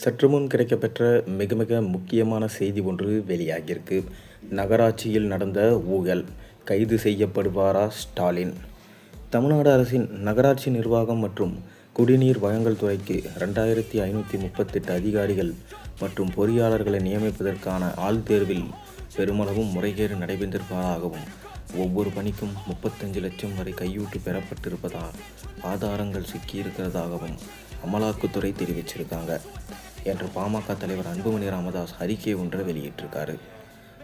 சற்று முன் கிடைக்கப்பெற்ற மிக மிக முக்கியமான செய்தி ஒன்று வெளியாகியிருக்கு. நகராட்சியில் நடந்த ஊழல், கைது செய்யப்படுவாரா ஸ்டாலின்? தமிழ்நாடு அரசின் நகராட்சி நிர்வாகம் மற்றும் குடிநீர் வழங்கல் துறைக்கு 2538 அதிகாரிகள் மற்றும் பொறியாளர்களை நியமிப்பதற்கான ஆள்தேர்வில் பெருமளவும் முறைகேடு நடைபெற்றிருப்பதாகவும், ஒவ்வொரு பணிக்கும் 35 லட்சம் வரை கையூட்டு பெறப்பட்டிருப்பதால் ஆதாரங்கள் சிக்கியிருக்கிறதாகவும் அமலாக்கத்துறை தெரிவிச்சிருக்காங்க என்று பாமக தலைவர் அன்புமணி ராமதாஸ் அறிக்கை ஒன்றை வெளியிட்டிருக்காரு.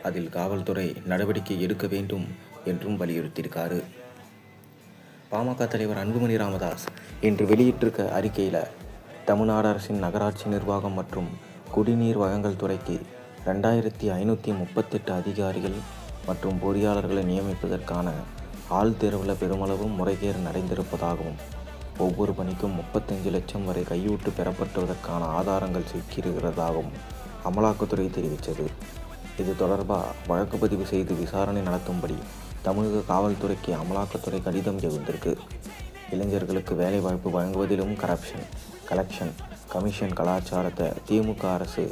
அதில் காவல்துறை நடவடிக்கை எடுக்க வேண்டும் என்றும் வலியுறுத்தியிருக்காரு. பாமக தலைவர் அன்புமணி ராமதாஸ் இன்று வெளியிட்டிருக்க அறிக்கையில், தமிழ்நாடு அரசின் நகராட்சி நிர்வாகம் மற்றும் குடிநீர் வழங்கல் துறைக்கு 2538 அதிகாரிகள் மற்றும் பொறியாளர்களை நியமிப்பதற்கான ஆள்தேர்வில் பெருமளவு முறைகேடு நடந்திருப்பதாகவும், ஒவ்வொரு பணிக்கும் 35 லட்சம் வரை கையூட்டு பெறப்பட்டுவதற்கான ஆதாரங்கள் சிக்கியிருக்கிறதாகவும் அமலாக்கத்துறை தெரிவித்தது. இது தொடர்பாக வழக்கு பதிவு செய்து விசாரணை நடத்தும்படி தமிழக காவல்துறைக்கு அமலாக்கத்துறை கடிதம் எழுந்திருக்கு. இளைஞர்களுக்கு வேலைவாய்ப்பு வழங்குவதிலும் கலெக்ஷன் கமிஷன் கலாச்சாரத்தை திமுக அரசு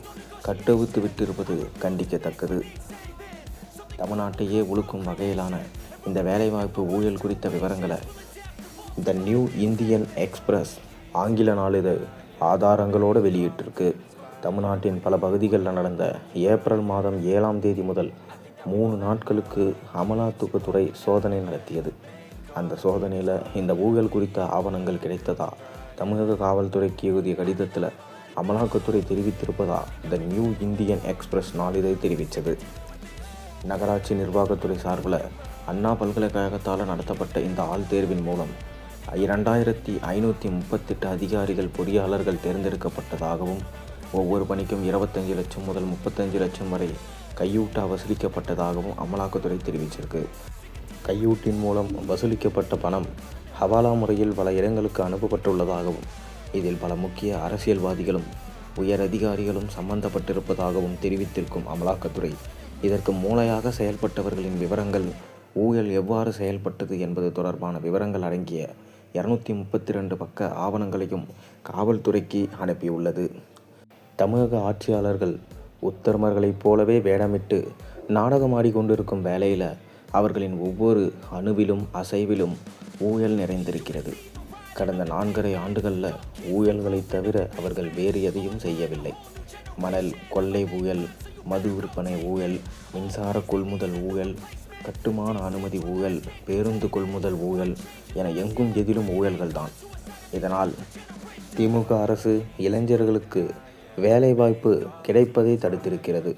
கட்டவிழ்த்து விட்டிருப்பது கண்டிக்கத்தக்கது. தமிழ்நாட்டையே உலுக்கும் வகையிலான இந்த வேலைவாய்ப்பு ஊழல் குறித்த விவரங்களை த நியூ இந்தியன் எக்ஸ்பிரஸ் ஆங்கில நாளிதழ் ஆதாரங்களோடு வெளியிட்டிருக்கு. தமிழ்நாட்டின் பல பகுதிகளில் நடந்த ஏப்ரல் மாதம் 7ஆம் தேதி முதல் 3 நாட்களுக்கு அமலாக்கத்துறை சோதனை நடத்தியது. அந்த சோதனையில் இந்த ஊழல் குறித்த ஆவணங்கள் கிடைத்ததா தமிழக காவல்துறைக்கு எழுதிய கடிதத்தில் அமலாக்கத்துறை தெரிவித்திருப்பதா த நியூ இந்தியன் எக்ஸ்பிரஸ் நாளிதழ் தெரிவித்தது. நகராட்சி நிர்வாகத்துறை சார்பில் அண்ணா பல்கலைக்கழகத்தால் நடத்தப்பட்ட இந்த ஆள்தேர்வின் மூலம் 2538 அதிகாரிகள் பொறியாளர்கள் தேர்ந்தெடுக்கப்பட்டதாகவும், ஒவ்வொரு பணிக்கும் 25 லட்சம் முதல் 35 லட்சம் வரை கையூட்டாக வசூலிக்கப்பட்டதாகவும் அமலாக்கத்துறை தெரிவிச்சிருக்கு. கையூட்டின் மூலம் வசூலிக்கப்பட்ட பணம் ஹவாலா முறையில் பல இடங்களுக்கு அனுப்பப்பட்டுள்ளதாகவும், இதில் பல முக்கிய அரசியல்வாதிகளும் உயர் அதிகாரிகளும் சம்பந்தப்பட்டிருப்பதாகவும் தெரிவித்திருக்கும் அமலாக்கத்துறை, இதற்கு மூளையாக செயல்பட்டவர்களின் விவரங்கள், ஊழல் எவ்வாறு செயல்பட்டது என்பது தொடர்பான விவரங்கள் அடங்கிய 232 பக்க ஆவணங்களையும் காவல்துறைக்கு அனுப்பியுள்ளது. தமிழக ஆட்சியாளர்கள் உத்தமர்களைப் போலவே வேடமிட்டு நாடகமாடி கொண்டிருக்கும் வேளையில் அவர்களின் ஒவ்வொரு அணுவிலும் அசைவிலும் ஊழல் நிறைந்திருக்கிறது. கடந்த 4.5 ஆண்டுகளில் ஊழல்களை தவிர அவர்கள் வேறு எதையும் செய்யவில்லை. மணல் கொள்ளை ஊழல், மது விற்பனை ஊழல், மின்சார கொள்முதல் ஊழல், கட்டுமான அனுமதி ஊழல், பேருந்து கொள்முதல் ஊழல் என எங்கும் எதிலும் ஊழல்கள் தான். இதனால் திமுக அரசு இளைஞர்களுக்கு வேலைவாய்ப்பு கிடைப்பதை தடுத்திருக்கிறது.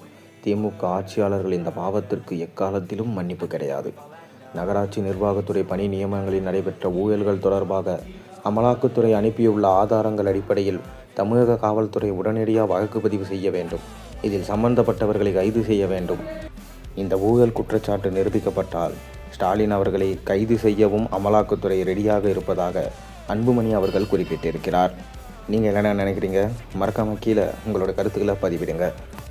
திமுக ஆட்சியாளர்கள் இந்த பாவத்திற்கு எக்காலத்திலும் மன்னிப்பு கிடையாது. நகராட்சி நிர்வாகத்துறை பணி நியமனங்களில் நடைபெற்ற ஊழல்கள் தொடர்பாக அமலாக்கத்துறை அனுப்பியுள்ள ஆதாரங்கள் அடிப்படையில் தமிழக காவல்துறை உடனடியாக வழக்கு பதிவு செய்ய வேண்டும். இதில் சம்பந்தப்பட்டவர்களை கைது செய்ய வேண்டும். இந்த ஊழல் குற்றச்சாட்டு நிரூபிக்கப்பட்டால் ஸ்டாலின் அவர்களை கைது செய்யவும் அமலாக்கத்துறை ரெடியாக இருப்பதாக அன்புமணி அவர்கள் குறிப்பிட்டிருக்கிறார். நீங்கள் என்ன நினைக்கிறீங்க? மறக்காம கீழே உங்களோட கருத்துக்களை பதிவிடுங்க.